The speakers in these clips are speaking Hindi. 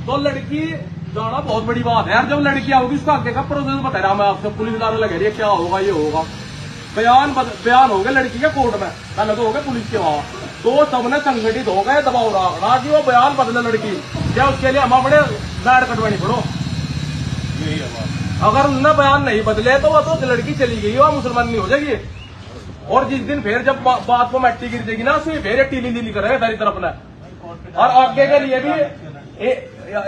तो लड़की जाना बहुत बड़ी बात है यार। जब लड़की आओगी उसका आगे का प्रोसेस बता रहा मैं आपसे, पुलिस वाले लगे रही है क्या होगा ये होगा, बयान हो गए लड़की के कोर्ट में, पहले तो हो गए पुलिस के वहां, तो सबने संगठित हो गए दबाव रखना कि वो बयान बदले लड़की क्या, उसके लिए हम अपने गाड़ कटवानी पड़ो। अगर उनने बयान नहीं बदले तो वो तो लड़की चली गई, वो मुसलमान नहीं हो जाएगी। और जिस दिन फिर जब बात को मट्टी गिर जाएगी ना, उसमें फिर टीली लीली करेगा सारी तरफ ने। और आगे के लिए भी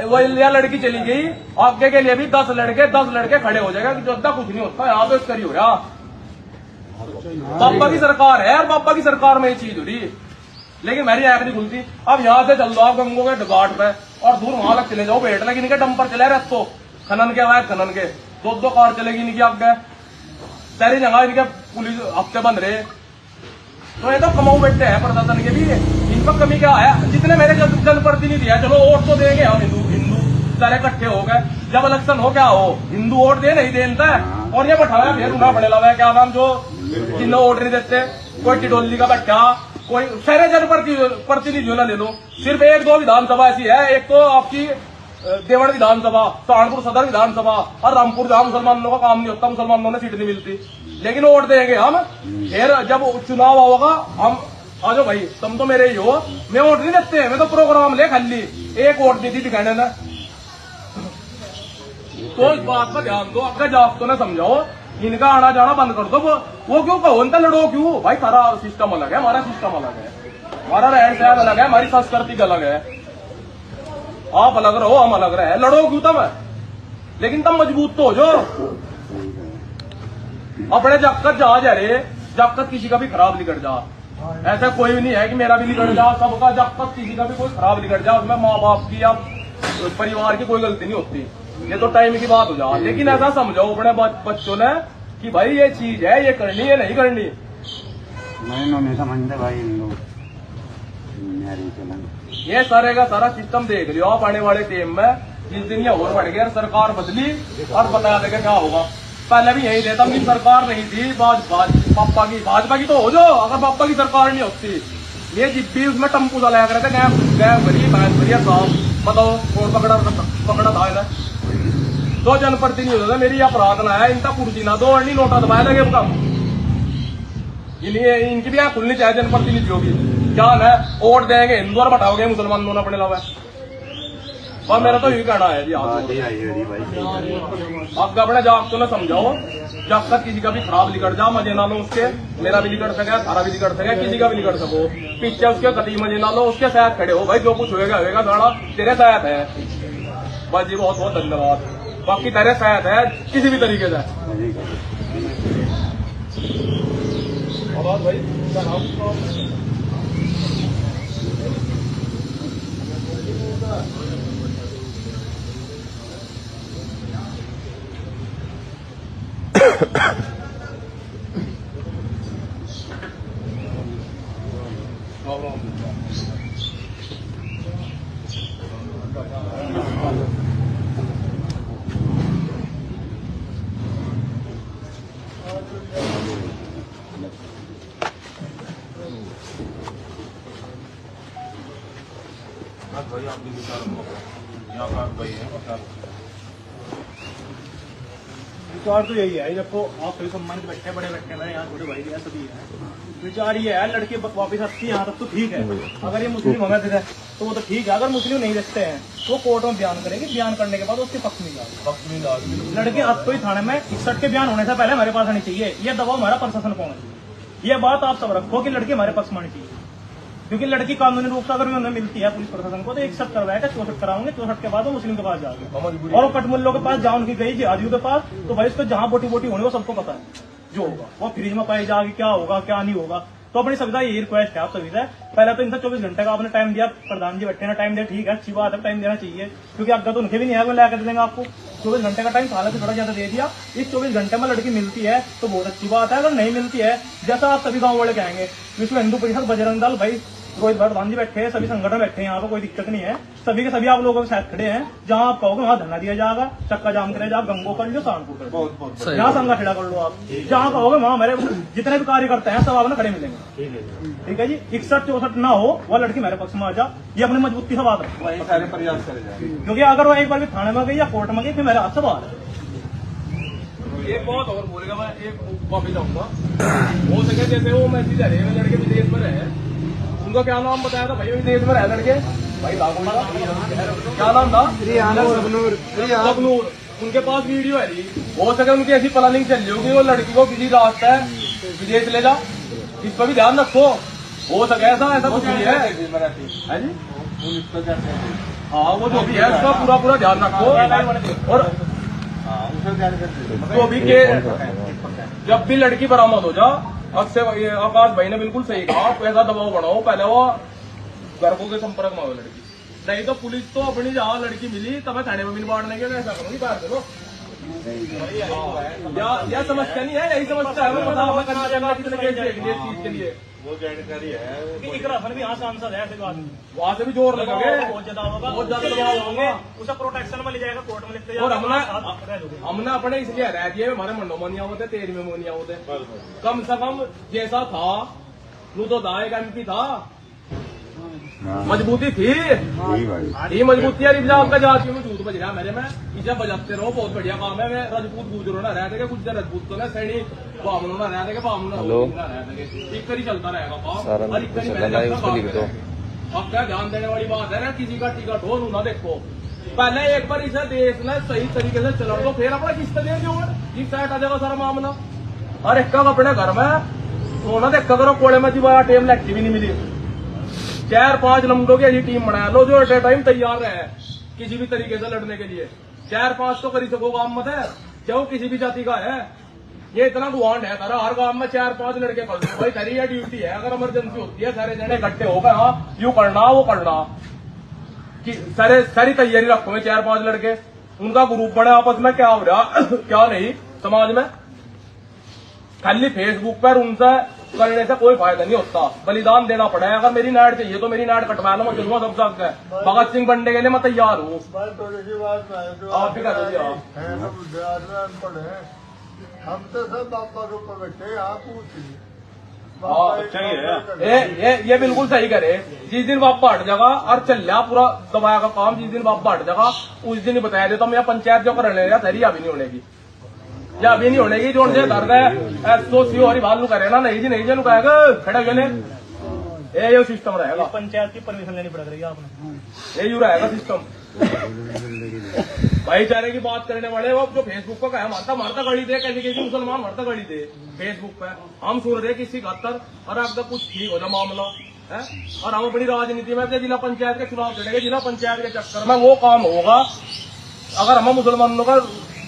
वो लड़की चली गई, आगे के लिए भी 10 लड़के खड़े हो जाएगा कि जो कुछ नहीं होता यहाँ तो इसका ही हो रहा। पापा की सरकार है और पापा की सरकार में ये चीज हो रही है, लेकिन मेरी आंख नहीं खुलती। अब यहाँ से चल दो आप गंगों के घाट पे और दूर वहां तक चले जाओ, बैठ लगे इनके डंपर चले रहे तो खनन के अवैध खनन के 2 कार चलेगी इनकी आगे, सारी जगह इनके पुलिस हफ्ते बंद रहे। तो ये तो कमाऊ बैठे हैं प्रशासन के भी, इनका कमी क्या है। जितने मेरे जनप्रतिनिधि है, चलो वोट तो देंगे हम, हिंदू सारे इकट्ठे हो गए, जब इलेक्शन हो क्या हो हिंदू वोट दे नहीं देता है। और ये बैठाया फिर उन्हें बड़े लगा क्या नाम जो जिन्हें वोट नहीं देते, कोई टिडोली का बैठा, कोई सारे जनप्रतिनिधियों ने ले लो। सिर्फ 1-2 विधानसभा ऐसी है, एक तो आपकी देवड़ विधानसभा, सहारनपुर सदर विधानसभा और रामपुर जहां मुसलमानों का काम नहीं होता, मुसलमानों ने सीट नहीं मिलती, लेकिन वोट देंगे हम। फिर जब चुनाव होगा हम आ जाओ भाई तुम तो मेरे ही हो, मैं वोट नहीं देते, मैं तो प्रोग्राम ले खाली एक वोट दी थी दिखाने ने। तो इस बात का ध्यान दो, अगर जाप तो ना समझाओ, इनका आना जाना बंद कर दो। वो क्यों कहो इनका लड़ो क्यों भाई, सारा सिस्टम अलग है, हमारा सिस्टम अलग है, हमारा रहन सहन अलग है, हमारी संस्कृति अलग है। आप अलग रहो हम अलग रहे, लड़ो क्यों तब, लेकिन तब मजबूत तो हो जो। अपने जाकर जा रहे जाकर किसी का भी खराब निकट जा, ऐसा कोई भी नहीं है कि मेरा भी निकट जा, सबका जाकर किसी का भी कोई खराब निकट जा, उसमें माँ बाप की या परिवार की कोई गलती नहीं होती, ये तो टाइम की बात हो जा। लेकिन ऐसा समझाओ अपने बच्चों ने कि भाई ये चीज है, ये करनी है नहीं करनी। नहीं समझते भाई ये सारे का सारा सिस्टम देख लियो आप आने वाले टाइम में, जिस दिन ये और बढ़ गया सरकार बदली और बता देगा क्या होगा। पहले भी यही देता कि सरकार नहीं थी भाजपा की तो हो जो, अगर पापा की सरकार नहीं होती ये जिप्पी उसमें टम्पू सा लगा रहते गैप भरी भैंस भरी साफ, बताओ और पकड़ा था इन्हें। 2 जनप्रतिनिधि होते मेरी अपराधना है, इनका कुर्सी ना दो और नहीं नोटा दबाया लगे कम, इनकी भी खुलनी चाहिए जनप्रतिनिधियों की। क्या है वोट देंगे हिंदू और बटाओगे मुसलमान दोनों अपने लावे। और मेरा तो यही कहना है जी, आप अपने जाप तो ना समझाओ, जब तक किसी का भी खराब लिकट जा मजे ना लो उसके, मेरा भी लिकट सके, थारा भी लिकट सके, किसी का भी लिकट सको, पीछे उसके कटी मजे ना लो, उसके साथ खड़े हो भाई, जो कुछ होएगा होएगा, गाड़ा तेरे साथ है। बस जी बहुत बहुत धन्यवाद, बाकी तेरे साथ है किसी भी तरीके से। भाई आपके विचार यहाँ का भाई है विचार तो यही है, देखो आप सभी सम्मानित बैठे बड़े बैठे हैं, यहाँ छोटे भाई भी सभी है। विचार ये है लड़के वापिस आती है यहाँ तक तो ठीक है, अगर ये मुस्लिम हमें दे तो वो तो ठीक है, अगर मुस्लिम नहीं देखते हैं तो कोर्ट में बयान करेंगे, बयान करने के बाद उसके पक्ष में जाएगा। लड़के अब तो थाने में 61 के बयान होने से पहले हमारे पास आनी चाहिए, ये दबाव हमारा प्रशासन को होना चाहिए। ये बात आप सब रखो कि लड़के हमारे पक्ष में आनी चाहिए, क्योंकि लड़की कानूनी रूप से अगर उन्हें मिलती है पुलिस प्रशासन को तो 61 करवाएगा, 64 कराओगे, 64 के बाद वो मुस्लिम के पास जाओगे और कटमुल्लों के पास जहाँ उनकी गई जिहादियों के पास, तो भाई उसको जहाँ बोटी बोटी होने वो सबको पता है जो होगा, वो फ्रिज में पाई जाएगी क्या होगा क्या नहीं होगा। तो अपनी सुविधा यही रिक्वेस्ट है आप सभी से, पहले तो इनसे 24 घंटे का आपने टाइम दिया, प्रधान जी बैठे ना टाइम दिया, ठीक है अच्छी बात है, टाइम देना चाहिए, क्योंकि अगर तो उनके भी नहीं है वो ला कर देंगे आपको। 24 घंटे का टाइम हालांकि थोड़ा ज्यादा दे दिया, इस 24 घंटे में लड़की मिलती है तो बहुत अच्छी बात है, अगर नहीं मिलती है जैसा आप सभी गाँव वाले कहेंगे विश्व हिंदू परिषद बजरंग दल भाई रोहित प्रधान जी बैठे हैं, सभी संगठन बैठे हैं यहाँ पर, कोई दिक्कत नहीं है। सभी के सभी आप लोगों के साथ खड़े हैं। जहाँ आप कहोगे वहाँ धरना दिया जाएगा, चक्का जाम करे जाओ, गंगो कर लो, सहारनपुर कर लो, यहाँ संघ खड़ा कर लो आप। जहाँ कहोगे वहाँ हमारे जितने भी कार्यकर्ता हैं सब आपने खड़े मिलेंगे। ठीक है जी, 61-64 ना हो, वह लड़की मेरे पक्ष में आ जा, ये अपनी मजबूती से बात रखो। वही सारे प्रयास करे जाए, क्योंकि अगर वो एक बार भी थाने में गई या कोर्ट में गई फिर मेरे हाथ से बाहर है। एक बहुत और बोलेगा, मैं एक कॉपी जाऊंगा। हो सके जैसे वो मैसेज है लड़के विदेश में रहे, उनका क्या नाम बताया था भाई? विदेश में रहे लड़के भाई, क्या नाम था? सबनूर। उनके पास वीडियो है जी। हो सके उनकी ऐसी प्लानिंग चल रही होगी वो लड़की को किसी रास्ते विदेश ले जा, इस पर भी ध्यान रखो। हो सके ऐसा कुछ नहीं है जी। हाँ, वो जो भी है उसका पूरा ध्यान रखो। और तो भी के जब भी लड़की बरामद हो जा, अक्सर आकाश भाई ने बिल्कुल सही कहा, ऐसा दबाव बनाओ, पहले वो गर्भों के संपर्क में हो लड़की, नहीं तो पुलिस तो अपनी जहाँ लड़की मिली तब थाने में भी बांटने के ऐसा करूंगी, बाहर चलो। यह समस्या नहीं है, यही समस्या है कितने केस देखेंगे इस चीज के लिए। वो जानकारी है, इकराफन भी यहाँ सांसद है, वहाँ से भी जोर लगोगे, बहुत ज्यादा होगा, बहुत ज्यादा दबाव होंगे, उसे प्रोटेक्शन में ले जाएगा, कोर्ट में लिखते और हमने अपने इसलिए रह दिए, हमारे मंडो में नहीं होते, तेज में नहीं होते। कम से कम जैसा था वो तो दाएगा एमपी था, मजबूती थी, ये मजबूती है। रिजाब का जात में झूठ बज रहा मेरे में, इसे बजाते रहो, बहुत बढ़िया काम है। मैं राजपूत गुजरो ना रहते कुछ राजपूत तो ना सैनी बामनो ना रहते बामनो एक करी चलता रहेगा काम, हर एक करी अब क्या ध्यान देने वाली बात है ना, किसी का टिकट हो ना देखो, पहले एक बार इसे देश ने सही तरीके से चला दो, फिर अपना किस्त दे दो, जिस साइड आ जाएगा सारा मामला। और एक अपने घर में सोना देखा करो, कोड़े में जी टेम लैक्टी भी नहीं मिली, 4-5 लम्बों की ऐसी टीम बना लो जो एट ए टाइम तैयार रहे किसी भी तरीके से लड़ने के लिए। 4-5 तो करी सको काम मत है, चाहे किसी भी जाति का है। ये इतना गुआंड है तारा, हर गांव में 4-5 लड़के कर दो भाई, तेरी ये ड्यूटी है। अगर इमरजेंसी होती है सारे जने इकट्ठे होकर, हाँ यू करना वो करना, कि सारी तैयारी रखो में 4-5 लड़के, उनका ग्रुप बने आपस में, क्या हो रहा क्या नहीं समाज में। खाली फेसबुक पर उनसे करने से कोई फायदा नहीं होता, बलिदान देना पड़ा है। अगर मेरी नाट चाहिए तो मेरी नाट कटवा लो, मैं चलूंगा सब सकता है। भगत सिंह बनने के लिए मैं तैयार हूँ। आप भी कर दीजिए, हम तो सब बापा के ऊपर बैठे, आप ये बिल्कुल सही करे। जिस दिन बाप हट जाएगा और चल रहा पूरा दबाया का काम, जिस दिन बाप हट जाएगा उस दिन ही बताया देता मैं, पंचायत जो करने लगा तेरी अभी नहीं होने की, या अभी नहीं होने की। जो दर्द है सोची और भालू करे ना, नहीं जी नहीं जी कहेगा खड़े गले, ये सिस्टम रहेगा। पंचायत की परमिशन लेनी पड़ रही है आपने, ये यू रहेगा सिस्टम। भाईचारे की बात करने वाले वो जो फेसबुक पर कहा मारता गड़ी दे, कैसे मुसलमान मारता गड़ी दे फेसबुक पे, हम सुन रहे किसी 71 और अब तक कुछ ठीक हो जाए मामला है। और हम अपनी राजनीति में जिला पंचायत के चुनाव लड़ेंगे, जिला पंचायत के चक्कर में वो काम होगा। अगर हम मुसलमानों का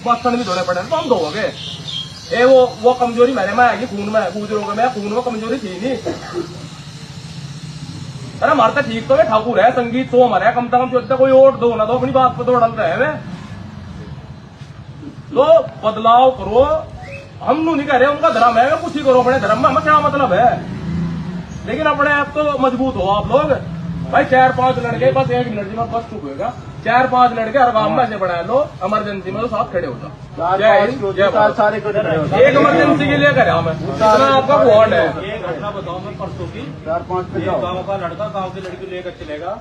बर्तन भी धोने पड़े तो हम धोगे। ये वो कमजोरी मेरे में आएगी, खून में बुजुर्गों में खून में कमजोरी थी नहीं। अरे हमारे ठीक तो ठाकुर है, संगीत तो हमारे कम से कम जो कोई वोट दो ना, तो अपनी बात पर तो डल रहे हैं। तो बदलाव करो, हम नहीं कह रहे उनका धर्म है, कुछ ही करो अपने धर्म में, हमें क्या मतलब है। लेकिन अपने आप तो मजबूत हो आप लोग भाई। 4-5 लड़के बस 1 मिनट में बस चुप होगा, 4-5 लड़के हर गांव में ऐसे बना लो, इमरजेंसी में तो साथ खड़े हो जाओ। एक इमरजेंसी के लिए करे हमें, इतना आपका वार्ड है। एक घटना बताओ मैं परसों की, 4-5 गाँव का लड़का गाँव की लड़की लेकर चलेगा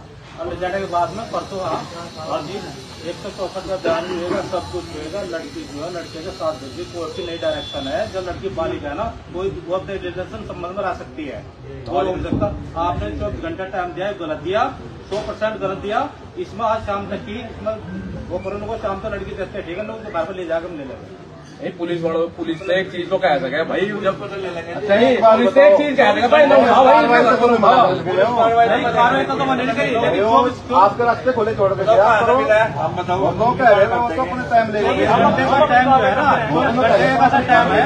और ले जाने के बाद में परसों और जी 164 का बयान भी होगा, सब कुछ होगा। लड़की जो है लड़के के साथ भेजी, कोर्ट की नई डायरेक्शन है, जब लड़की बालिग है ना कोई वो अपने रिलेशन संबंध में रह सकती है, वो हो सकता। आपने 24 घंटा टाइम दिया, गलत दिया, 100% गलत दिया। इसमें आज शाम तक की इसमें वो करोड़ को शाम तक लड़की देखते ठीक है, लोग घर पर ले जाकर ले लेंगे। नहीं पुलिस से एक चीज तो कह सके भाई, जब नहीं पुलिस से एक चीज कह सके भाई, आपके रास्ते खोले छोड़ के आप बताओ, वो कह रहे हैं वो तो अपने टाइम ले लेंगे, टाइम जो है ना टाइम है,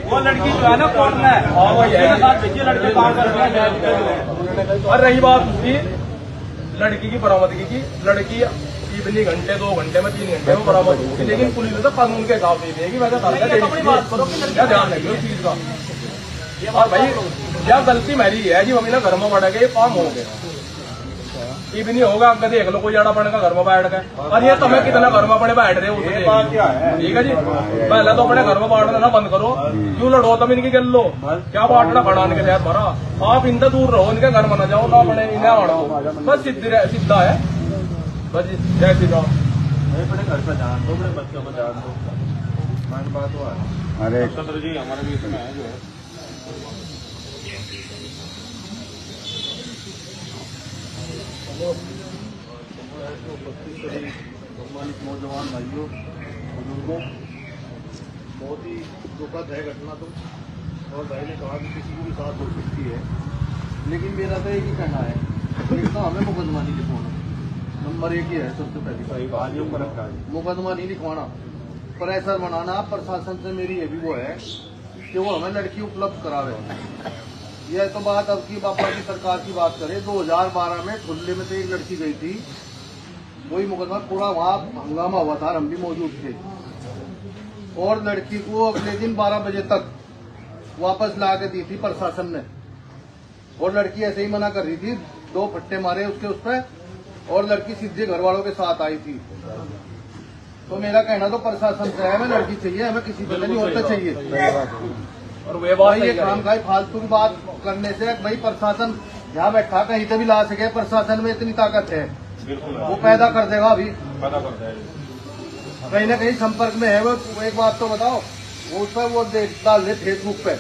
वो लड़की जो है ना कोर्ट में लड़के काम कर रहे हैं। और रही बात उसकी लड़की की बरामदगी की, लड़की इतनी घंटे 2 घंटे में 3 घंटे में बरामद होगी, लेकिन पुलिस तो कानून के हिसाब से देगी। वैसे ध्यान रखिए उस चीज का। और भाई क्या गलती मेरी है जी, मम्मी ने घर में बढ़ गए काम हो गया, ये भी नहीं होगा आपका देख लो कोई जाना पड़ेगा घर में बैठ के। और ये तुम्हें कितना घर में पड़े बैठ रहे हो ये बात क्या है? ठीक है जी, पहले तो अपने घर में बांटना ना बंद करो, क्यों लड़ो तुम इनकी गल लो, क्या बांटना बढ़ाने के तहत भरा, आप इनसे दूर रहो, इनके घर में न जाओ ना अपने इन्हें आड़ो, बस सीधा है बस। जय श्री राम। अपने घर पे जान दो, अपने बच्चों को जान दो, मान बात हुआ है। अरे चंद्र जी हमारे बीच में है जो है सम्मानित नौजवान भाइयों बुजुर्गों, बहुत ही दुखद है घटना तो, और भाई ने कहा कि किसी को भी साथ हो सकती है, लेकिन मेरा तो एक ही कहना है, एक तो हमें मुकदमा नहीं लिखवाना, नंबर एक ही है सबसे पहली सही बात है, ऊपर रखा है। मुकदमा नहीं लिखवाना, प्रेशर बनाना प्रशासन से। मेरी ये भी वो है कि वो हमें लड़की उपलब्ध करावे। यह तो बात अब की बापा की सरकार की बात करें, 2012 में खुले में से एक लड़की गई थी, वही मुकदमा पूरा वहाँ हंगामा हुआ था, हम भी मौजूद थे, और लड़की को अगले दिन 12 बजे तक वापस ला के दी थी प्रशासन ने, और लड़की ऐसे ही मना कर रही थी, 2 फट्टे मारे उसके उस पर, और लड़की सीधे घर वालों के साथ आई थी। तो मेरा कहना तो प्रशासन से है, हमें लड़की चाहिए, हमें किसी तरह नहीं होता चाहिए। और वे भाई ये काम का फालतू की बात करने से भाई प्रशासन यहाँ बैठा कहीं से भी ला सके, प्रशासन में इतनी ताकत है, वो पैदा कर देगा अभी, पता करता है। कहीं ना कहीं संपर्क में है वो। एक बात तो बताओ, वो उस पर वो डाल रहे फेसबुक पे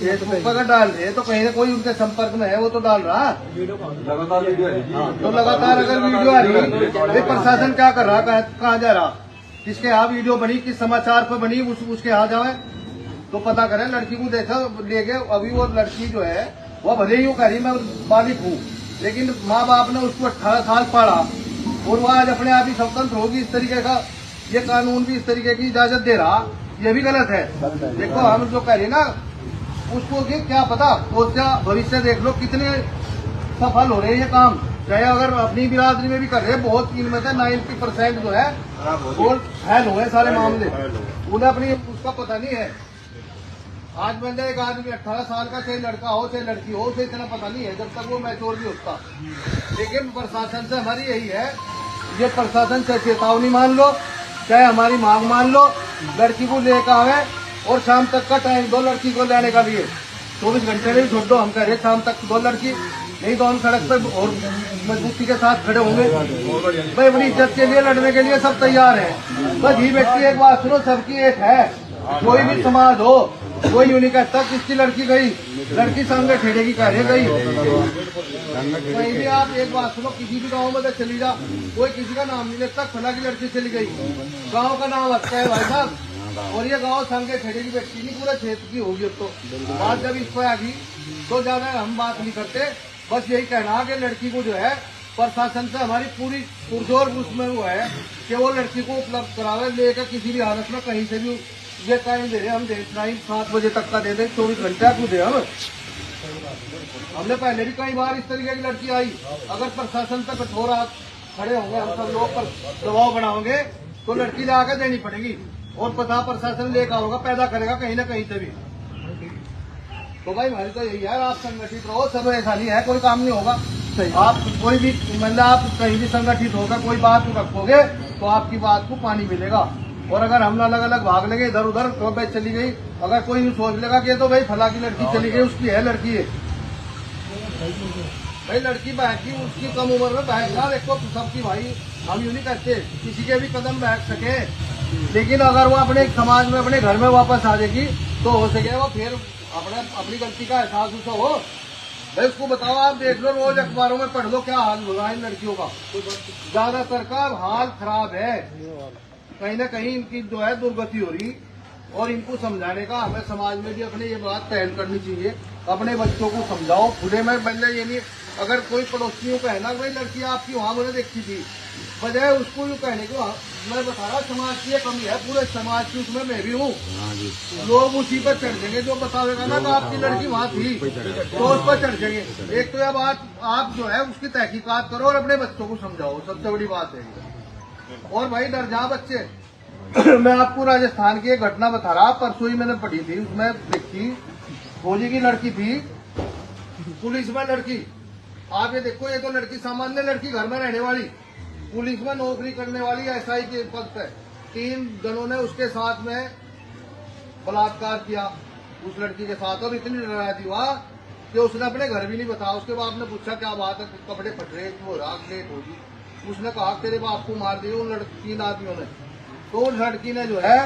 अगर डाल रहे तो कहीं ना कोई उनके संपर्क में है, वो तो डाल रहा है लगातार वीडियो आ रही है। तो लगातार अगर वीडियो आ रही है, प्रशासन क्या कर रहा, कहाँ जा रहा, किसके यहाँ वीडियो बनी, किस समाचार पर बनी, उसके यहाँ जाए तो पता करें। लड़की को देखा ले गए, अभी वो लड़की जो है वो भले ही वो कह रही मैं बालिक हूँ, लेकिन माँ बाप ने उसको 18 साल पढ़ा, और वो आज अपने आप ही स्वतंत्र होगी। इस तरीके का ये कानून भी इस तरीके की इजाजत दे रहा, ये भी गलत है। देखो हम जो कह रहे ना, उसको क्या पता, तो क्या भविष्य देख लो कितने सफल हो रहे हैं ये काम, चाहे अगर अपनी बिरादरी में भी कर रहे हैं, बहुत इनमें से 90% जो है वो फैल हुए सारे मामले, उन्हें अपनी उसका पता नहीं है। आज मैंने एक आदमी 18 साल का, चाहे लड़का हो चाहे लड़की हो, उसे इतना पता नहीं है जब तक वो मैच्योर नहीं होता। लेकिन प्रशासन से हमारी यही है, ये प्रशासन से चेतावनी मान लो, चाहे हमारी मांग मान लो, लड़की को लेकर आवे और शाम तक का टाइम दो लड़की को लेने का लिए, 24 घंटे में भी छोड़ दो। हम कह रहे शाम तक 2 लड़की, नहीं तो हम सड़क पर और मजबूती के साथ खड़े होंगे। भाई अपनी इज्जत के लिए लड़ने के लिए सब तैयार है। बस ये व्यक्ति एक बात सुनो, सबकी एक है, कोई भी समाज हो, कोई यूं नहीं कहता किसकी लड़की गई, लड़की संग ठेड़े की कह रही गई। कहीं भी आप एक बात सुनो, किसी भी गांव में तो चली जा, कोई किसी का नाम नहीं लेता, फला की लड़की चली गई, गांव का नाम अच्छा है भाई साहब। और ये गांव संग ठेड़े की व्यक्ति नहीं, पूरे क्षेत्र की होगी। अब तो बात जब इस पर आ गई तो ज्यादा हम बात नहीं करते, बस यही कहना कि लड़की को जो है प्रशासन से हमारी पूरी पुरजोर उसमें वो है कि वो लड़की को उपलब्ध करावे, लेकर किसी भी हालत में कहीं से भी। ये टाइम दे रहे हम, 7 बजे तक का दे दें, 24 घंटा को दे हम। हमने पहले भी कई बार इस तरीके की लड़की आई, अगर प्रशासन पे कठोर हाथ खड़े होंगे, हम सब लोग पर दबाव बनाओगे तो लड़की जाकर देनी पड़ेगी, और पता प्रशासन लेकर होगा, पैदा करेगा कहीं ना कहीं से भी। तो भाई हमारी तो यही है, आप संगठित रहो, सब ऐसा नहीं है कोई काम नहीं होगा। आप कोई भी मतलब आप कहीं भी संगठित होकर कोई बात रखोगे तो आपकी बात को पानी मिलेगा। और अगर हम अलग अलग भाग लेंगे इधर उधर, तो भाई चली गई, अगर कोई भी सोच लेगा कि तो भाई फला की लड़की चली गई, उसकी है लड़की है, भाई लड़की बहक की, उसकी कम उम्र में बहकना, देखो सबकी भाई हम यूं नहीं कहते किसी के भी कदम बहक सके, लेकिन अगर वो अपने समाज में अपने घर में वापस आ जाएगी तो हो सके वो फिर अपनी गलती का एहसास उसे हो। भाई उसको बताओ, आप देख लो, रोज अखबारों में पढ़ लो क्या हाल हो रहा है इन लड़कियों का, ज्यादातर का हाल खराब है। कहीं ना कहीं इनकी जो है दुर्गति हो रही, और इनको समझाने का हमें समाज में भी अपने ये बात पहल करनी चाहिए। अपने बच्चों को समझाओ, खुले में बल्ले ये नहीं, अगर कोई पड़ोसियों का है ना भाई लड़की आपकी वहाँ मैंने देखी थी, बजाय उसको यूँ कहने को, मैं बता रहा समाज की ये कमी है, पूरे समाज की, उसमें मैं भी हूँ। लोग उसी पर चढ़ जाएंगे जो बतावेगा ना कि आपकी लड़की वहाँ थी, तो उस पर चढ़ जाएंगे। एक तो यह बात आप जो है उसकी तहकीकात करो और अपने बच्चों को समझाओ, सबसे बड़ी बात है। और भाई डर जा बच्चे। मैं आपको राजस्थान की एक घटना बता रहा, परसों ही मैंने पढ़ी थी, उसमें देखी फौजी की लड़की थी, पुलिस में लड़की। आप ये देखो, ये तो लड़की सामान्य लड़की, घर में रहने वाली, पुलिस में नौकरी करने वाली, एसआई के पद पे। 3 जनों ने उसके साथ में बलात्कार किया उस लड़की के साथ, और इतनी नाराजगी हुआ कि उसने अपने घर भी नहीं बताया। उसके बाप ने पूछा क्या बात है, कपड़े फट रहे, वो रात लेट होगी। उसने कहा तेरे बाप को मार दिया उन 3 आदमियों ने। तो उस लड़की ने जो है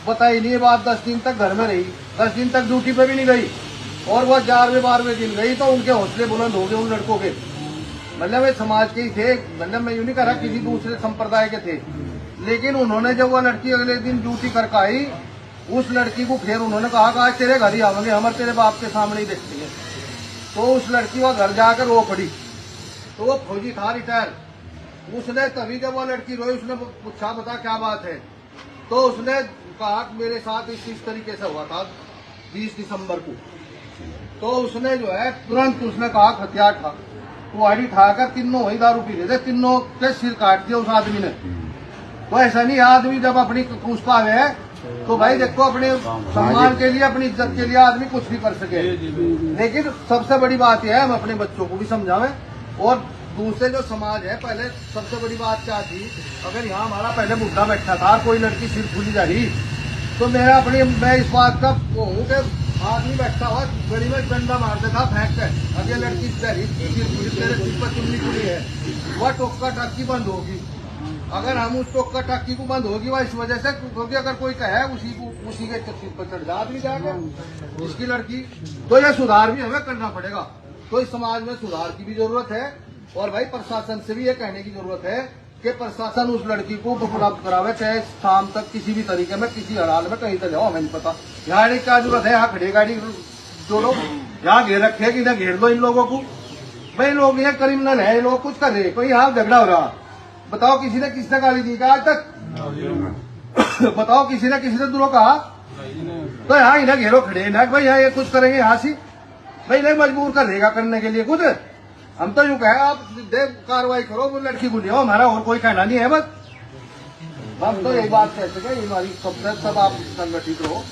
बताई नहीं बात, 10 दिन तक घर में रही, 10 दिन तक ड्यूटी पे भी नहीं गई, और वह 11वें दिन गई तो उनके हौसले बुलंद हो गए उन लड़कों के। मतलब वे समाज के ही थे, मतलब मैं यूं नहीं कह रहा किसी दूसरे संप्रदाय के थे, लेकिन उन्होंने जब वह लड़की अगले दिन ड्यूटी करके आई, उस लड़की को फिर उन्होंने कहा कि आज तेरे घर ही आवेंगे, हम तेरे बाप के सामने ही देखते हैं। तो उस लड़की वह घर जाकर रो पड़ी। तो वो फौजी था रिटायर, उसने तभी जब वो लड़की रोई, उसने पूछा बता क्या बात है। तो उसने कहा मेरे साथ इस तरीके से हुआ था 20 दिसंबर को। तो उसने जो है तुरंत उसने कहा हथियार था, कुहाड़ी उठाकर तीनों वही दारू पी रहे थे, तीनों के सिर काट दिया उस आदमी ने। तो ऐसा नहीं, आदमी जब अपनी पूछता है तो भाई देखो अपने सम्मान के लिए, अपनी इज्जत के लिए आदमी कुछ भी कर सके। लेकिन सबसे बड़ी बात यह है, हम अपने बच्चों को भी समझावें, और दूसरे जो समाज है, पहले सबसे बड़ी बात क्या थी, अगर यहाँ हमारा पहले मुद्दा बैठा था, कोई लड़की सिर खुली जा रही, तो मैं इस बात का वो हूँ कि आदमी बैठा हुआ गली में डंडा मारता था, फेंक कर, अगर लड़की तेरे सिर पर चुन्नी खुली है, वह टोक्का टाकी बंद होगी। अगर हम उस टोक्का टाकी को बंद होगी वह इस वजह से, क्योंकि अगर कोई कहे उसी के सिर पर चढ़ जा आदमी जाकर उसकी लड़की, तो यह सुधार भी हमें करना पड़ेगा। तो इस समाज में सुधार की भी जरूरत है, और भाई प्रशासन से भी ये कहने की जरूरत है कि प्रशासन उस लड़की को उपलब्ध करावे, चाहे शाम तक किसी भी तरीके में, किसी हाल में कहीं तक जाओ, हमें नहीं पता। यहाँ क्या जरूरत है, यहाँ खड़े गाड़ी जोड़ो, यहाँ घेर रखे कि ना घेर दो इन लोगों को। भाई लोग ये क्रिमिनल है, ये लोग कुछ कर रहे, कोई यहाँ झगड़ा हो रहा, बताओ किसी ने गाली दी क्या आज तक? बताओ किसी ने दूरों कहा? तो यहाँ इन्हें घेरो खड़े ना भाई यहाँ ये कुछ करेंगे, यहाँ से भाई इन्हें मजबूर करेगा करने के लिए कुछ। हम तो यूं कहे आप कार्रवाई करो, वो लड़की को ले आओ, हमारा और कोई कहना नहीं है। बस हम तो यही बात कह सके, हमारी सब आप संगठित रहो।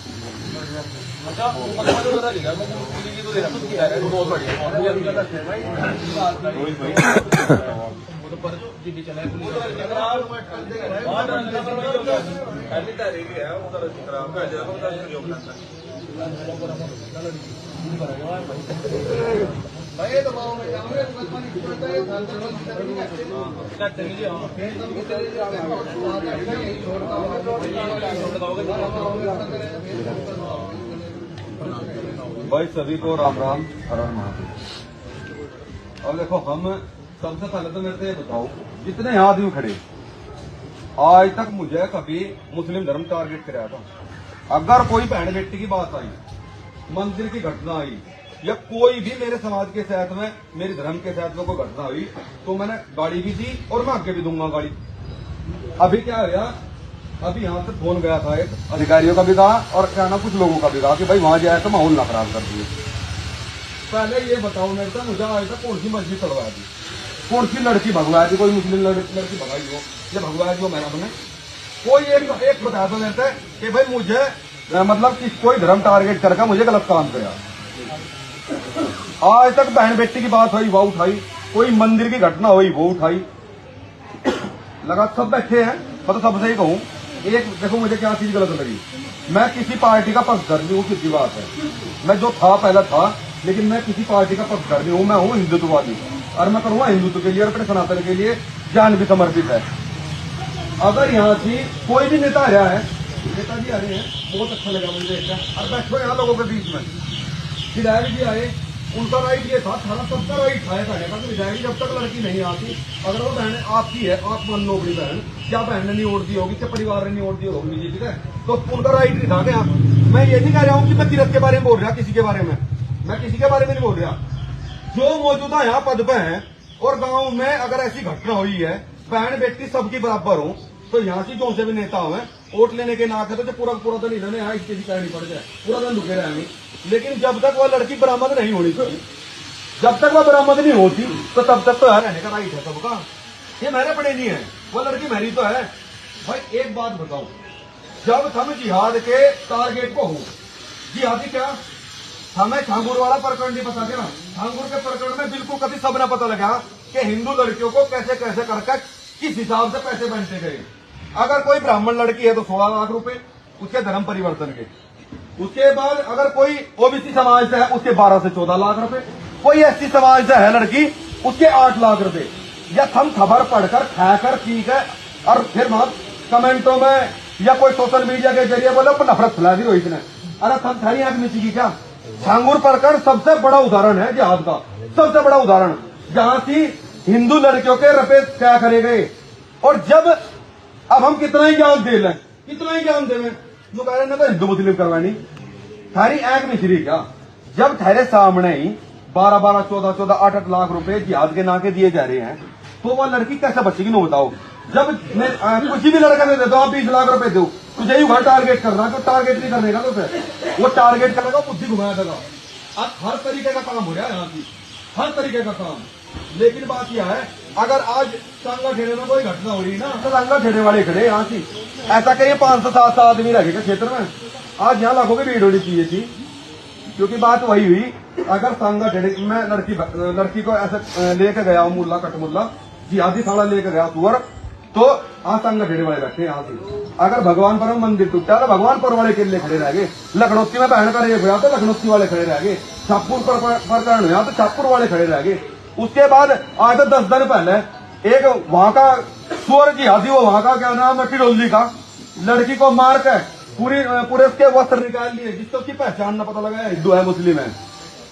भाई सभी को राम राम, हर हर महादेव। अब देखो, हम सबसे पहले तो मेरे से ये बताओ, जितने यहाँ आदमी खड़े, आज तक मुझे कभी मुस्लिम धर्म टारगेट कराया था? अगर कोई बहन बेटी की बात आई, मंदिर की घटना आई, या कोई भी मेरे समाज के साथ में, मेरे धर्म के साथ में कोई घटना हुई, तो मैंने गाड़ी भी दी और मैं आगे भी दूंगा गाड़ी। अभी क्या हुआ, अभी यहाँ से फोन गया था, एक अधिकारियों का भी कहा और क्या ना कुछ लोगों का भी कहा कि भाई वहां जाए तो माहौल ना खराब कर दिए। पहले ये बताओ मेरे से, मुझे आज तक कौन सी मस्जिद तोड़वाई थी, कौन सी लड़की भगवाई थी, कोई मुस्लिम लड़की भगाई हो या भगवाई हो मैंने अपने? कोई एक बताया था मेरे से कि भाई मुझे मतलब कि कोई धर्म टारगेट करके मुझे गलत काम किया। आज तक बहन बेटी की बात हुई वो उठाई, कोई मंदिर की घटना हुई वो उठाई, लगा सब बैठे हैं। मतलब सबसे ही कहूँ, एक देखो मुझे क्या चीज गलत लगी, मैं किसी पार्टी का पक्षधर नहीं हूँ, किसी बात है, मैं जो था पहले था, लेकिन मैं किसी पार्टी का पक्षधर नहीं हूँ, मैं हूँ हिंदुत्ववादी, और मैं करूँगा हिंदुत्व के लिए और अपने सनातन के लिए जान भी समर्पित है। अगर यहाँ से कोई भी नेता आ रहा है, नेताजी आ रहे हैं, बहुत अच्छा लगा मुझे देखकर, और बैठो यहाँ लोगों के बीच में, विधायक जी आए, उनका राइट ये था, सारा सबका राइट था कहने का, विधायक जब तक लड़की नहीं आती, अगर वो बहन आपकी है, आप मान लो अपनी बहन, क्या बहन ने नहीं वोट दी होगी, क्या परिवार ने नहीं वोट दी होगी बीजेपी का, तो उनका राइट नहीं था क्या? मैं ये नहीं कह रहा हूँ कि मैं तीरथ के बारे में बोल रहा, किसी के बारे में, मैं किसी के बारे में नहीं बोल रहा। जो मौजूदा यहाँ पद पे है और गाँव में अगर ऐसी घटना हुई है, बहन बेटी सबकी बराबर हो, तो यहाँ से जो से भी नेता हुए वोट लेने के नाते तो पूरा दिन इन्होंने यहाँ इसकी शिकायत नहीं पड़ जाए, पूरा दिन रुके रहेंगे। लेकिन जब तक वह लड़की बरामद नहीं होनी चाहिए, जब तक वह बरामद नहीं होती, तो तब तक तो यहाँ रहने का राइट है सबका। ये मेरे पड़े नहीं है, वह लड़की मेरी तो है। भाई एक बात बताओ, जब हम जिहाद के टारगेट को हो, जिहादी क्या हमें छांगुर वाला प्रकरण नहीं पता क्या? छांगुर के प्रकरण में बिल्कुल कभी सब न पता लगा कि हिंदू लड़कियों को कैसे कैसे करके किस हिसाब से पैसे बांटे गए। अगर कोई ब्राह्मण लड़की है तो 16 लाख रुपए उसके धर्म परिवर्तन के। उसके बाद अगर कोई ओबीसी समाज से है उसके 12 से 14 लाख रुपए। कोई एसटी समाज से है लड़की उसके 8 लाख रुपए। या हम खबर पढ़कर खाकर पी कर और फिर वहां कमेंटों में या कोई सोशल मीडिया के जरिए बोले पर नफरत फैला दी रोहित ने। अरे हम थारी आंख मिची की क्या? छांगुर प्रकरण सबसे बड़ा उदाहरण है जिहाद का, सबसे बड़ा उदाहरण, जहां की हिंदू लड़कियों के रुपए क्या करे गए। और जब अब हम कितना ही ज्ञान दे लें, कितना ही ज्ञान दे जो कह रहे हैं ना हिंदू मुस्लिम करवानी, थारी आंख मिचरी क्या? जब थारे सामने ही 12-12, 14-14, 8-8 लाख रुपए जिहाद के नाके दिए जा रहे हैं तो वह लड़की कैसे बचेगी? नो बताओ। जब मैं किसी भी लड़का दे देता हूँ 20 लाख रुपए दो, तुझे ही घर टारगेट करना, तो टारगेट नहीं करने का, तो फिर वो टारगेट करेगा, बुद्धि घुमाया देगा। अब हर तरीके का काम हो रहा है यहाँ की, हर तरीके का काम। लेकिन बात यह है अगर आज सांगा ठेड़े में कोई घटना हो रही है ना तो सांगा ठेड़े वाले खड़े यहाँ की, ऐसा कहिए 500-700 आदमी रहेगा क्षेत्र में, आज यहाँ लाखों की भीड़ होनी चाहिए थी। क्योंकि बात वही हुई, अगर सांगा ठेड़े में लड़की को ऐसे लेके गया मुल्ला कटमुल्ला जिहादी थाना लेके गया सुअर, तो आज सांगा ठेड़े वाले बैठे यहाँ से। अगर भगवानपुर में मंदिर टूटा तो भगवानपुर वाले किले खड़े रह गए, लखनौती में बहन का रेप हुआ तो लखनौती वाले खड़े रह गए, छापुर प्रकरण हुआ तो छापुर वाले खड़े रह गए। उसके बाद आज तो 10 दिन पहले एक वहां का सुअर जिहादी, वो वहां का क्या नाम है टिडोली का, लड़की को मार के पूरे उसके वस्त्र निकाल लिए, जिससे उसकी पहचान न पता लगा हिंदू है मुस्लिम है,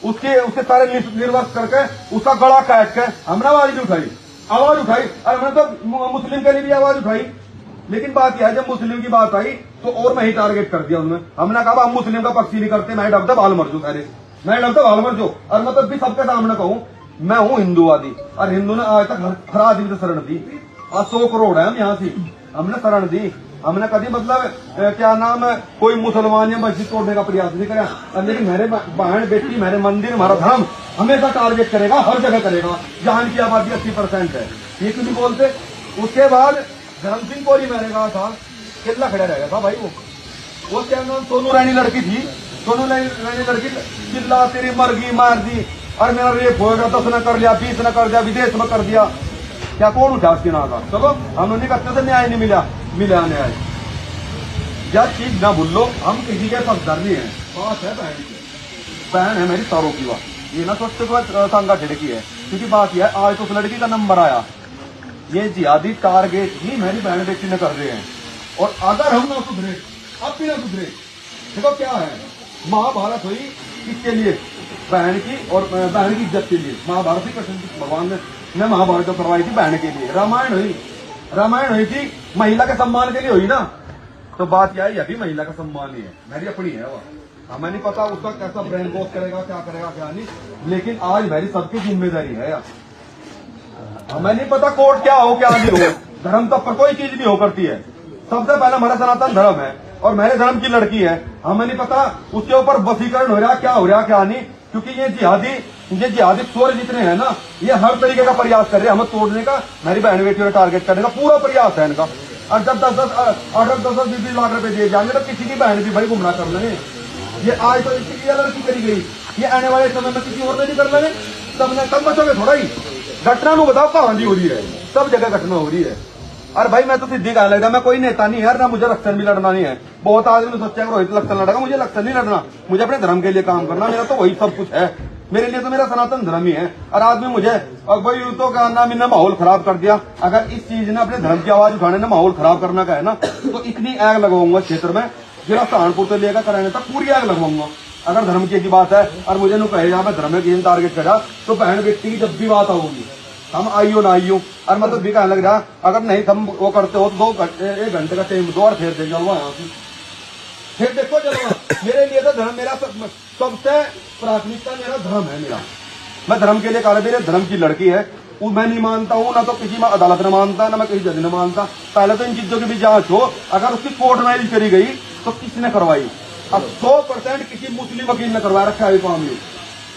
उसके सारे निर्वस्त्र करके उसका गला काट के हमने आवाज नहीं उठाई, आवाज उठाई, और हमने तो मुस्लिम के लिए भी आवाज उठाई। लेकिन बात यह है जब मुस्लिम की बात आई तो और मैं ही टारगेट कर दिया उन्होंने। हमने कहा हम मुस्लिम का पक्षी नहीं करते, मैं डरता बाल मर जो, सारे मैं डरता बाल मर जो। और मैं तो भी सबके सामने कहूं मैं हूं हिंदूवादी, और हिंदू ने आज तक हर आदमी से शरण दी। आज 100 करोड़ है हम यहाँ से, हमने शरण दी। हमने कभी मतलब क्या नाम है कोई मुसलमान या मस्जिद तोड़ने का प्रयास नहीं करा। लेकिन मेरे बहन बेटी, मेरे मंदिर, हमारा धर्म हमेशा टारगेट करेगा, हर जगह करेगा जहां की आबादी 80% है। ये क्यों नहीं बोलते? उसके बाद धर्म सिंह कोरी मैंने कहा था किला खड़ा रहेगा था भाई। वो क्या नाम सोनू रानी लड़की थी, सोनू रानी लड़की चिल्ला तेरी मरगी मार दी, और मेरा रेप होगा 10 न कर लिया, 20 न कर दिया, विदेश में कर दिया। क्या कौन उठा उसकी ना का? चलो हम नहीं करते थे, न्याय नहीं मिला न्याय। यह चीज ना भूल लो, हम किसी के पक्षधर नहीं है। बात है बहन है मेरी तारों की बात, ये ना सोचते सांगा ठेड़े की है। क्योंकि बात यह है आज तो उस लड़की का नंबर आया, ये जिहादी टारगेट ही मेरी बहन बेटी ने कर रहे हैं। और अगर हम ना सुधरे, अब भी ना सुधरे, देखो क्या है, महाभारत हुई किसके लिए? बहन की, और बहन की इज्जत के लिए। महाभारत ही कृष्ण भगवान ने महाभारत करवाई थी बहन के लिए। रामायण हुई थी महिला के सम्मान के लिए हुई ना। तो बात यह भी महिला का सम्मान ही है, मेरी अपनी है वो, हमें नहीं पता उसका कैसा ब्रेन वॉश करेगा, क्या करेगा क्या नहीं। लेकिन आज मेरी सबकी जिम्मेदारी है यार, हमें नहीं पता कोर्ट क्या हो क्या नहीं हो, धर्म तब पर कोई चीज नहीं हो करती है। सबसे पहले हमारा सनातन धर्म है और मेरे धर्म की लड़की है, हमें नहीं पता उसके ऊपर वशीकरण हो रहा क्या हो रहा क्या नहीं। क्योंकि ये जिहादी चोर जितने हैं ना, ये हर तरीके का प्रयास कर रहे हैं हमें तोड़ने का, मेरी बहन बेटी को टारगेट करने का पूरा प्रयास है इनका। और जब 10-20 लाख रुपए दिए जाएंगे तो किसी की बहन भी भाई गुमराह कर लेंगे। ये आज तो इसकी लड़की करी गई, ये आने वाले समय में किसी और नहीं कर लेंगे, तब बचोगे थोड़ा ही। घटना को बताओ कहां हो रही है, सब जगह घटना हो रही है। और भाई मैं तो सीधी कहने लगा, मैं कोई नेता नहीं है ना, मुझे इलेक्शन भी लड़ना नहीं है। बहुत आदमी सोचा है रोहित इलेक्शन लड़ेगा, मुझे इलेक्शन नहीं लड़ना, मुझे अपने धर्म के लिए काम करना, मेरा तो वही सब कुछ है। मेरे लिए तो मेरा सनातन धर्म ही है। और आदमी मुझे और भाई तो का नाम इन्हें माहौल खराब कर दिया। अगर इस चीज ने अपने धर्म की आवाज उठाने ने माहौल खराब करना का है ना, तो इतनी आग लगवाऊंगा क्षेत्र में, जिला सहारनपुर से लेकर कराने तक पूरी आग लगवाऊंगा। अगर धर्म की बात है और मुझे नु कहे मैं धर्म की टारगेट करा, तो बहन बेटी की जब भी बात होगी हम आइयो ना आइयो। और मतलब भी कहने लग रहा, अगर नहीं तुम वो करते हो तो 1 घंटे का टाइम दो और फिर दे जाऊंगा यहाँ से, फिर देखो चलो। मेरे लिए तो धर्म मेरा सबसे प्राथमिकता मेरा धर्म है। मेरा मैं धर्म के लिए कार्य, मेरे धर्म की लड़की है, वो मैं नहीं मानता हूँ, ना तो किसी में अदालत ने मानता, ना मैं किसी जज ने मानता। पहले तो इन चीजों की भी जांच हो, अगर उसकी कोर्ट मैरिज करी गई तो किसने करवाई? अब 100% किसी मुस्लिम वकील ने करवा रखा है काम,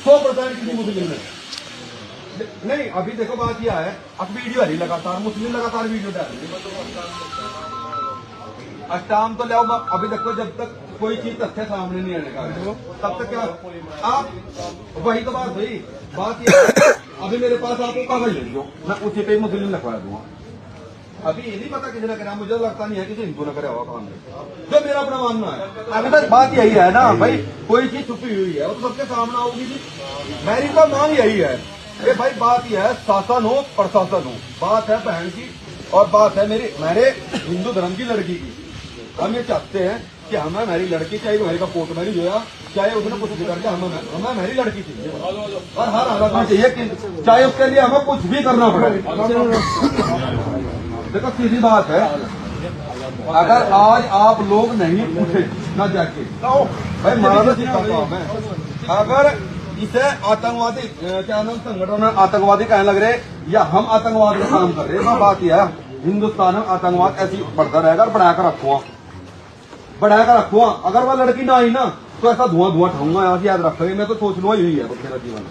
100% किसी मुस्लिम ने नहीं। अभी देखो बात यह है, अब वीडियो है लगातार, मुस्लिम वीडियो डाल रहे। अष्टाम तो ले, अभी देखो जब तक कोई चीज तथ्य सामने नहीं आने का तब तक क्या आप वही तो बात हुई। बात ये है, अभी मेरे पास आपको कागज ले लो, मैं उसी पे मुस्लिम लिखवा दूंगा। अभी ये नहीं पता किसी ने करा, मुझे लगता नहीं है किसी हिंदू ने करा होगा काम जो मेरा अपना मानना है। अभी तक बात यही है ना भाई, कोई चीज छुपी हुई है वो तो सबके सामने आओगी जी। मेरी तो मांग यही है कि भाई बात यह है शासन हो प्रशासन हो, बात है बहन की और बात है मेरे हिंदू धर्म की लड़की की। हम ये चाहते हैं कि हमें हमारी लड़की, चाहे हमारी का कोर्ट मैरिज होया, चाहे उसने कुछ भी करके हमें हमारी लड़की चाहिए और हर हालत में चाहिए कि चाहे उसके लिए हमें कुछ भी करना पड़े। देखो सीधी बात है, अगर आज आप लोग नहीं पूछे ना जाके भाई मारा तो सीखा काम है। अगर इसे आतंकवादी क्या नाम संगठन आतंकवादी कहने लग रहे या हम आतंकवाद का काम कर रहे हैं, बात यह है हिंदुस्तान में आतंकवाद ऐसी बढ़ता रहेगा और बढ़ाकर रखूंगा। अगर वह लड़की ना आई ना तो ऐसा धुआं ठाऊंगा याद रखोगे। मैं तो सोच लूंगा यही है मेरा जीवन।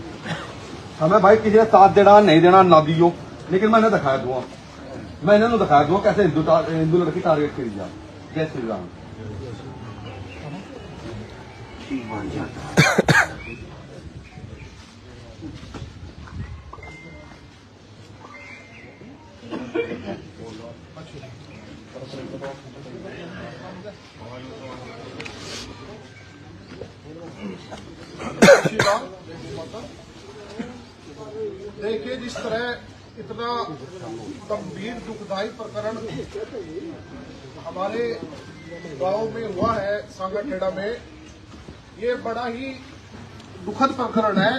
हमें भाई किसी ने साथ देना नहीं देना ना दियो, लेकिन मैंने दिखाया धुआं, मैंने दिखाया धुआं कैसे हिंदू लड़की टारगेट करी जाए। जय श्री राम। देखिए, जिस तरह इतना गंभीर दुखदायी प्रकरण हमारे गांव में हुआ है सांगाखेड़ा में, ये बड़ा ही दुखद प्रकरण है,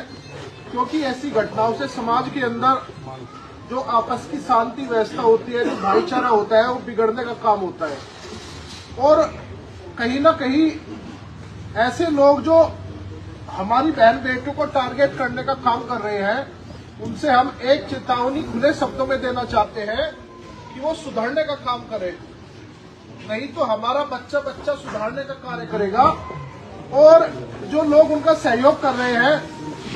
क्योंकि ऐसी घटनाओं से समाज के अंदर जो आपस की शांति व्यवस्था होती है, जो भाईचारा होता है, वो बिगड़ने का काम होता है। और कहीं ना कहीं ऐसे लोग जो हमारी बहन बेटियों को टारगेट करने का काम कर रहे हैं, उनसे हम एक चेतावनी खुले शब्दों में देना चाहते हैं कि वो सुधारने का काम करें, नहीं तो हमारा बच्चा सुधारने का कार्य करेगा। और जो लोग उनका सहयोग कर रहे हैं,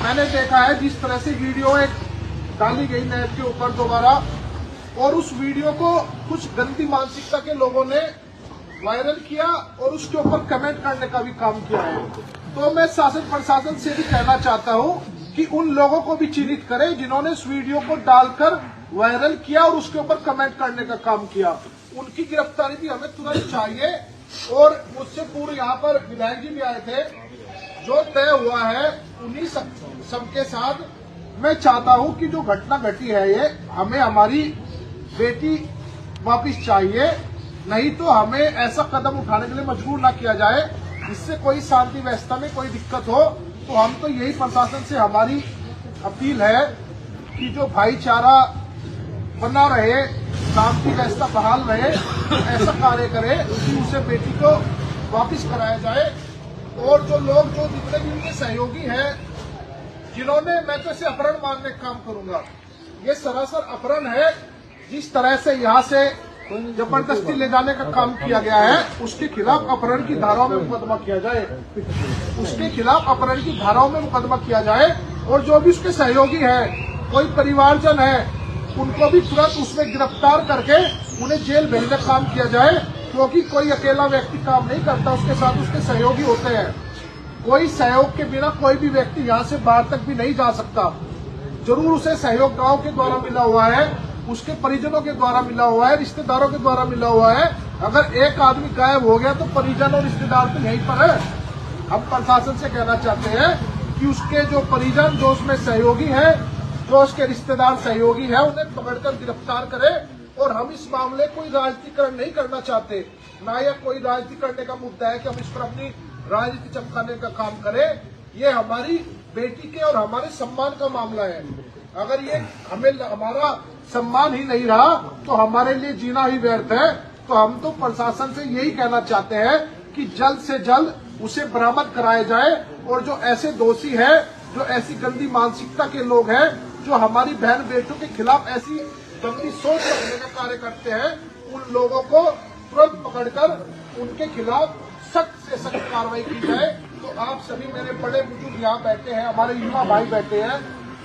मैंने देखा है जिस तरह से वीडियो एक डाली गई नेट के ऊपर दोबारा, और उस वीडियो को कुछ गंदी मानसिकता के लोगों ने वायरल किया और उसके ऊपर कमेंट करने का भी काम किया है। तो मैं शासन प्रशासन से भी कहना चाहता हूं कि उन लोगों को भी चिन्हित करें जिन्होंने इस वीडियो को डालकर वायरल किया और उसके ऊपर कमेंट करने का काम किया। उनकी गिरफ्तारी भी हमें तुरंत चाहिए। और मुझसे पूर्व यहाँ पर विधायक जी भी आए थे। जो तय हुआ है उन्हीं सबके साथ मैं चाहता हूं कि जो घटना घटी है, ये हमें हमारी बेटी वापस चाहिए, नहीं तो हमें ऐसा कदम उठाने के लिए मजबूर ना किया जाए जिससे कोई शांति व्यवस्था में कोई दिक्कत हो। तो हम तो यही प्रशासन से हमारी अपील है कि जो भाईचारा बना रहे, शांति व्यवस्था बहाल रहे, ऐसा कार्य करे कि उसे बेटी को वापस कराया जाए। और जो लोग जो जितने भी उनके सहयोगी हैं, जिन्होंने, मैं तो इसे अपहरण मानने का काम करूंगा, ये सरासर अपहरण है। जिस तरह से यहाँ से जबरदस्ती ले जाने का काम किया गया है, उसके खिलाफ अपहरण की धाराओं में मुकदमा किया जाए, उसके खिलाफ अपहरण की धाराओं में मुकदमा किया जाए। और जो भी उसके सहयोगी है, कोई परिवारजन है, उनको भी तुरंत उसमें गिरफ्तार करके उन्हें जेल भेजने का काम किया जाए, क्योंकि कोई अकेला व्यक्ति काम नहीं करता, उसके साथ उसके सहयोगी होते हैं। कोई सहयोग के बिना कोई भी व्यक्ति यहाँ से बाहर तक भी नहीं जा सकता। जरूर उसे सहयोग गांव के द्वारा मिला हुआ है, उसके परिजनों के द्वारा मिला हुआ है, रिश्तेदारों के द्वारा मिला हुआ है। अगर एक आदमी गायब हो गया तो परिजन और रिश्तेदार तो यहीं पर है। हम प्रशासन से कहना चाहते हैं कि उसके जो परिजन, जो उसमें सहयोगी है, जो उसके रिश्तेदार सहयोगी है, उन्हें पकड़कर गिरफ्तार करे। और हम इस मामले कोई राजनीतिकरण नहीं करना चाहते, ना यह कोई राजनीति करने का मुद्दा है कि हम इस पर अपनी राजनीति चमकाने का काम करें। ये हमारी बेटी के और हमारे सम्मान का मामला है। अगर ये हमें हमारा सम्मान ही नहीं रहा तो हमारे लिए जीना ही व्यर्थ है। तो हम तो प्रशासन से यही कहना चाहते हैं कि जल्द से जल्द उसे बरामद कराया जाए। और जो ऐसे दोषी है, जो ऐसी गंदी मानसिकता के लोग हैं, जो हमारी बहन बेटियों के खिलाफ ऐसी गंदी सोच रखने का कार्य करते हैं, उन लोगों को तुरंत पकड़कर उनके खिलाफ सख्त से सख्त कार्रवाई की जाए। तो आप सभी मेरे बड़े बुजुर्ग यहाँ बैठे हैं, हमारे युवा भाई बैठे हैं,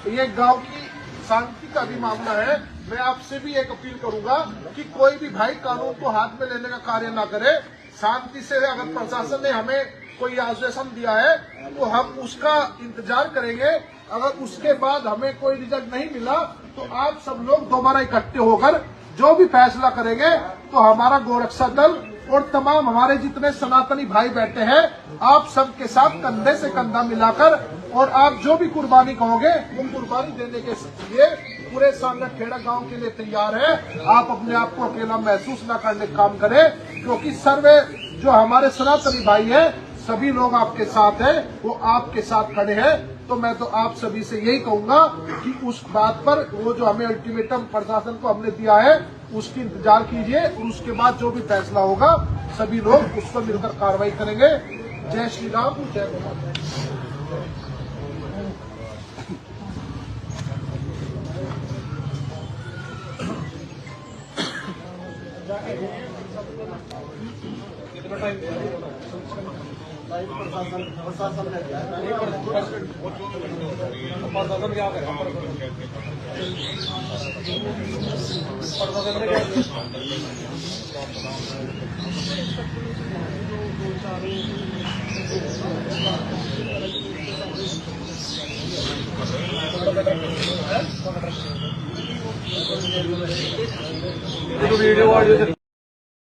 ये गांव की शांति का भी मामला है। मैं आपसे भी एक अपील करूंगा कि कोई भी भाई कानून को हाथ में लेने का कार्य ना करे, शांति से, अगर प्रशासन ने हमें कोई आश्वासन दिया है तो हम उसका इंतजार करेंगे। अगर उसके बाद हमें कोई रिजल्ट नहीं मिला तो आप सब लोग दोबारा इकट्ठे होकर जो भी फैसला करेंगे, तो हमारा गोरक्षा दल और तमाम हमारे जितने सनातनी भाई बैठे हैं, आप सबके साथ कंधे से कंधा मिलाकर, और आप जो भी कुर्बानी कहोगे वो कुर्बानी देने के लिए पूरे सांगट खेड़ा गांव के लिए तैयार है। आप अपने आप को अकेला महसूस न करने का काम करें, क्योंकि सर्वे जो हमारे सनातनी भाई हैं सभी लोग आपके साथ हैं, वो आपके साथ खड़े हैं। तो मैं तो आप सभी से यही कहूंगा कि उस बात पर वो जो हमें अल्टीमेटम प्रशासन को हमने दिया है उसकी इंतजार कीजिए, और उसके बाद जो भी फैसला होगा सभी लोग उस पर मिलकर कार्रवाई करेंगे। जय श्री राम, जय भगवान। प्रशासन क्या करे? प्रशासन ने क्या वीडियो ऑडियो